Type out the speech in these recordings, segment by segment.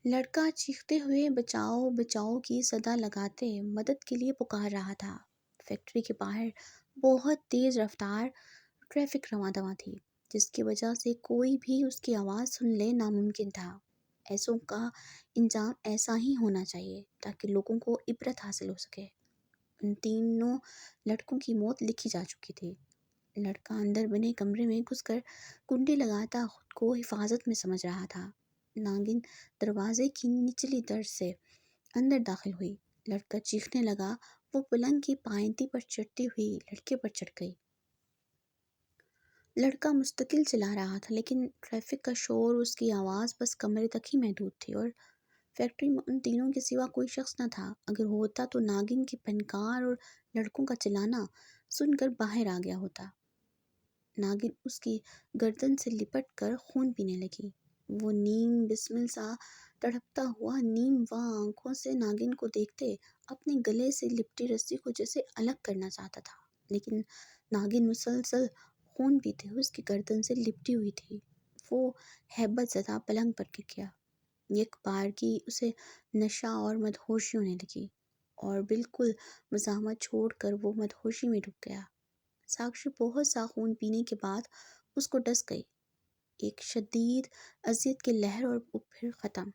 لڑکا چیختے ہوئے بچاؤ بچاؤ کی صدا لگاتے مدد کے لیے پکار رہا تھا۔ فیکٹری کے باہر بہت تیز رفتار ٹریفک رواں دواں تھی، جس کی وجہ سے کوئی بھی اس کی آواز سن لے ناممکن تھا۔ ایسوں کا انجام ایسا ہی ہونا چاہیے تاکہ لوگوں کو عبرت حاصل ہو سکے۔ ان تینوں لڑکوں کی موت لکھی جا چکی تھی۔ لڑکا اندر بنے کمرے میں گھس کر کنڈی لگاتا خود کو حفاظت میں سمجھ رہا تھا۔ ناگن دروازے کی نچلی درز سے اندر داخل ہوئی۔ لڑکا چیخنے لگا۔ وہ پلنگ کی پائنتی پر چڑھتی ہوئی لڑکے پر چڑھ گئی۔ لڑکا مستقل چلا رہا تھا، لیکن ٹریفک کا شور، اس کی آواز بس کمرے تک ہی محدود تھی، اور فیکٹری میں ان تینوں کے سوا کوئی شخص نہ تھا۔ اگر ہوتا تو ناگن کی پھنکار اور لڑکوں کا چلانا سن کر باہر آ گیا ہوتا۔ ناگن اس کی گردن سے لپٹ کر خون پینے لگی۔ وہ نیم بسمل سا تڑپتا ہوا نیم واں آنکھوں سے ناگن کو دیکھتے اپنے گلے سے لپٹی رسی کو جیسے الگ کرنا چاہتا تھا، لیکن ناگن مسلسل خون پیتے ہوئے اس کی گردن سے لپٹی ہوئی تھی۔ وہ ہیبت زدہ پلنگ پر گر گیا۔ یک بارگی اسے نشہ اور مدہوشی ہونے لگی، اور بالکل مزاحمت چھوڑ کر وہ مدہوشی میں ڈوب گیا۔ ساکشی بہت سا خون پینے کے بعد اس کو ڈس گئی۔ ایک شدید اذیت کی لہر، اور وہ پھر ختم۔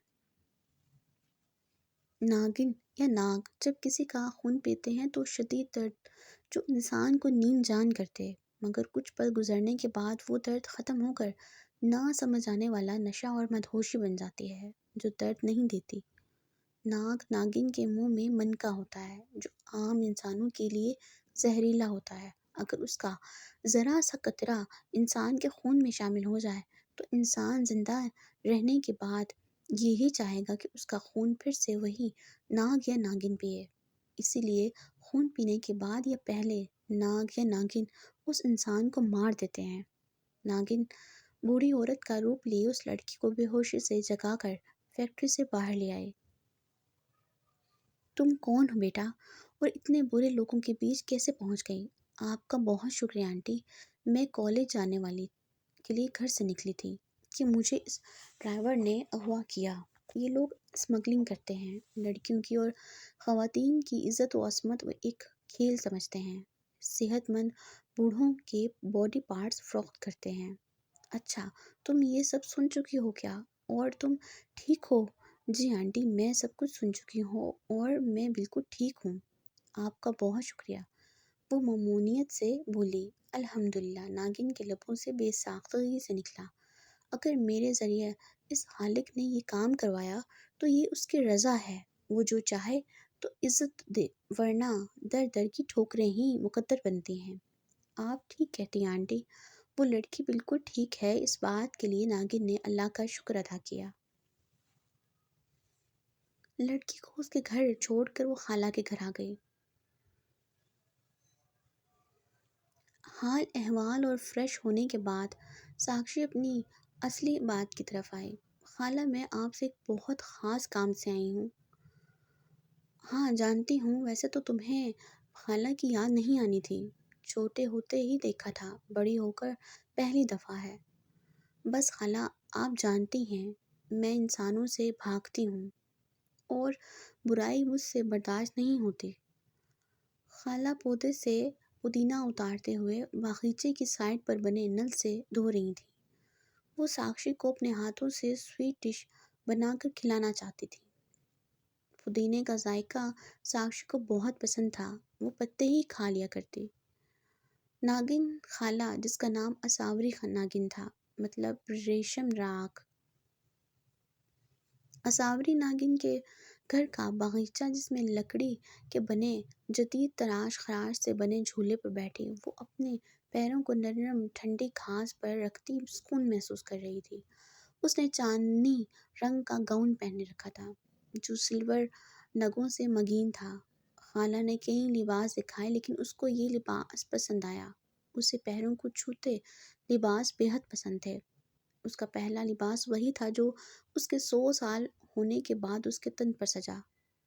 ناگن یا ناگ جب کسی کا خون پیتے ہیں تو شدید درد جو انسان کو نیم جان کرتے، مگر کچھ پل گزرنے کے بعد وہ درد ختم ہو کر نہ سمجھ آنے والا نشہ اور مدہوشی بن جاتی ہے جو درد نہیں دیتی۔ ناگ ناگن کے منہ میں منکا ہوتا ہے جو عام انسانوں کے لیے زہریلا ہوتا ہے۔ اگر اس کا ذرا سا قطرہ انسان کے خون میں شامل ہو جائے تو انسان زندہ رہنے کے بعد یہی چاہے گا کہ اس کا خون پھر سے وہی ناگ یا ناگن پیے۔ اسی لیے خون پینے کے بعد یا پہلے ناگ یا ناگن اس انسان کو مار دیتے ہیں۔ ناگن بوڑھی عورت کا روپ لیے اس لڑکی کو بے ہوشی سے جگا کر فیکٹری سے باہر لے آئی۔ تم کون ہو بیٹا، اور اتنے برے لوگوں کے بیچ کیسے پہنچ گئی؟ آپ کا بہت شکریہ آنٹی، میں کالج جانے والی کے لیے گھر سے نکلی تھی کہ مجھے اس ڈرائیور نے اغوا کیا۔ یہ لوگ اسمگلنگ کرتے ہیں، لڑکیوں کی اور خواتین کی عزت و عصمت وہ ایک کھیل سمجھتے ہیں، صحت مند بوڑھوں کے باڈی پارٹس فروخت کرتے ہیں۔ اچھا، تم یہ سب سن چکی ہو کیا؟ اور تم ٹھیک ہو؟ جی آنٹی، میں سب کچھ سن چکی ہوں اور میں بالکل ٹھیک ہوں۔ آپ کا بہت شکریہ، وہ ممنونیت سے بولی۔ الحمدللہ، ناگن کے لبوں سے بے ساختگی سے نکلا۔ اگر میرے ذریعے اس خالق نے یہ کام کروایا تو یہ اس کی رضا ہے، وہ جو چاہے تو عزت دے، ورنہ در در کی ٹھوکریں ہی مقدر بنتی ہیں۔ آپ ٹھیک کہتی ہیں آنٹی، وہ لڑکی بالکل ٹھیک ہے۔ اس بات کے لیے ناگن نے اللہ کا شکر ادا کیا۔ لڑکی کو اس کے گھر چھوڑ کر وہ خالہ کے گھر آ گئی۔ حال احوال اور فریش ہونے کے بعد ساکشی اپنی اصلی بات کی طرف آئی۔ خالہ، میں آپ سے ایک بہت خاص کام سے آئی ہوں۔ ہاں جانتی ہوں، ویسے تو تمہیں خالہ کی یاد نہیں آنی تھی، چھوٹے ہوتے ہی دیکھا تھا، بڑی ہو کر پہلی دفعہ ہے۔ بس خالہ، آپ جانتی ہیں میں انسانوں سے بھاگتی ہوں اور برائی مجھ سے برداشت نہیں ہوتی۔ خالہ پودے سے پودینہ اتارتے ہوئے باغیچے کی سائڈ پر بنے نل سے دھو رہی تھی۔ وہ ساکشی کو اپنے ہاتھوں سے سویٹ ڈش بنا کر کھلانا چاہتی تھی۔ پودینے کا ذائقہ ساکشی کو بہت پسند تھا، وہ پتے ہی کھا لیا کرتی۔ ناگن خالہ، جس کا نام اساوری ناگن تھا، مطلب ریشم راکھ، اساوری ناگن کے گھر کا باغیچہ جس میں لکڑی کے بنے جدید تراش خراش سے بنے جھولے پر بیٹھی وہ اپنے پیروں کو نرم ٹھنڈی گھاس پر رکھتی سکون محسوس کر رہی تھی۔ اس نے چاندنی رنگ کا گاؤن پہنے رکھا تھا جو سلور نگوں سے مگین تھا۔ خالہ نے کئی لباس دکھائے لیکن اس کو یہ لباس پسند آیا۔ اسے پیروں کو چھوتے لباس بے حد پسند تھے۔ اس کا پہلا لباس وہی تھا جو اس کے 100 سال ہونے کے بعد اس کے تن پر سجا۔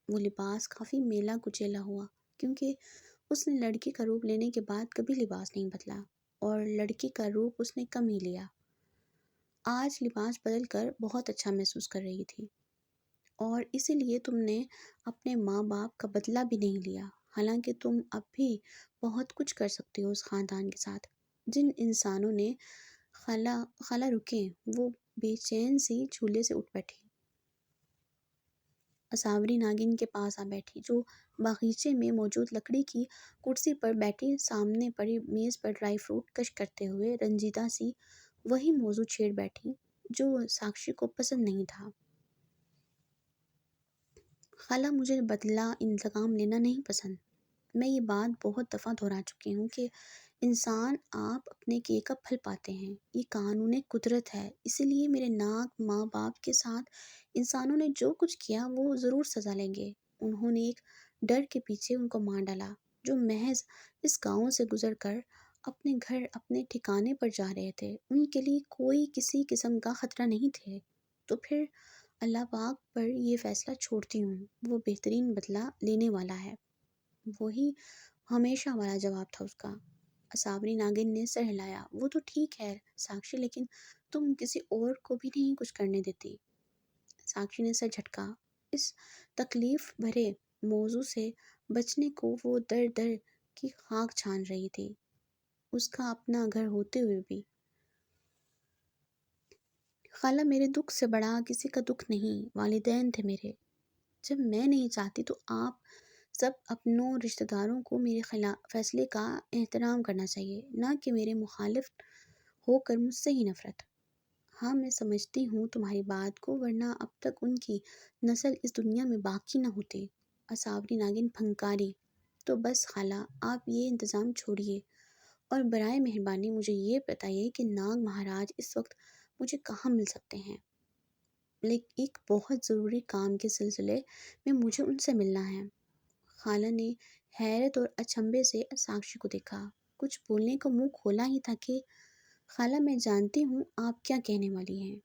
وہ لباس کافی میلا کچیلا ہوا کیونکہ اس نے لڑکی کا روپ لینے کے بعد کبھی لباس نہیں بدلا، اور لڑکی کا روپ اس نے کم ہی لیا۔ آج لباس بدل کر بہت اچھا محسوس کر رہی تھی۔ اور اسی لیے تم نے اپنے ماں باپ کا بدلہ بھی نہیں لیا، حالانکہ تم اب بھی بہت کچھ کر سکتے ہو اس خاندان کے ساتھ۔ جن انسانوں نے خالہ خالہ رکیں وہ بے چین سی جھولے سے اٹھ بیٹھی، اساوری ناگن کے پاس آ بیٹھی، جو باغیچے میں موجود لکڑی کی کرسی پر بیٹھی سامنے پڑی میز پر ڈرائی فروٹ کش کرتے ہوئے رنجیدہ سی وہی موضوع چھیڑ بیٹھی جو ساکشی کو پسند نہیں تھا۔ خالہ، مجھے بدلہ انتقام لینا نہیں پسند۔ میں یہ بات بہت دفعہ دہرا چکی ہوں کہ انسان آپ اپنے کیے کا پھل پاتے ہیں، یہ قانون قدرت ہے۔ اسی لیے میرے ناک ماں باپ کے ساتھ انسانوں نے جو کچھ کیا وہ ضرور سزا لیں گے۔ انہوں نے ایک ڈر کے پیچھے ان کو مار ڈالا جو محض اس گاؤں سے گزر کر اپنے گھر اپنے ٹھکانے پر جا رہے تھے۔ ان کے لیے کوئی کسی قسم کا خطرہ نہیں تھے۔ تو پھر اللہ پاک پر یہ فیصلہ چھوڑتی ہوں، وہ بہترین بدلہ لینے والا ہے۔ وہی ہمیشہ والا جواب تھا اس کا۔ اساوری ناگن نے سر ہلایا۔ وہ تو ٹھیک ہے ساکشی، لیکن تم کسی اور کو بھی نہیں کچھ کرنے دیتی۔ ساکشی نے سر جھٹکا۔ اس تکلیف بھرے موضوع سے بچنے کو وہ در در کی خاک چھان رہی تھی، اس کا اپنا گھر ہوتے ہوئے بھی۔ خالہ، میرے دکھ سے بڑا کسی کا دکھ نہیں، والدین تھے میرے۔ جب میں نہیں چاہتی تو آپ سب اپنوں رشتہ داروں کو میرے خلاف فیصلے کا احترام کرنا چاہیے، نہ کہ میرے مخالف ہو کر مجھ سے ہی نفرت۔ ہاں، میں سمجھتی ہوں تمہاری بات کو، ورنہ اب تک ان کی نسل اس دنیا میں باقی نہ ہوتی۔ اساوری ناگن پھنکاری۔ تو بس خالہ، آپ یہ انتظام چھوڑیے اور برائے مہربانی مجھے یہ بتائیے کہ ناگ مہاراج اس وقت مجھے کہاں مل سکتے ہیں؟ لیکن ایک بہت ضروری کام کے سلسلے میں مجھے ان سے ملنا ہے۔ خالہ نے حیرت اور اچنبھے سے ساکشی کو دیکھا۔ کچھ بولنے کو منہ کھولا ہی تھا کہ خالہ، میں جانتی ہوں آپ کیا کہنے والی ہیں۔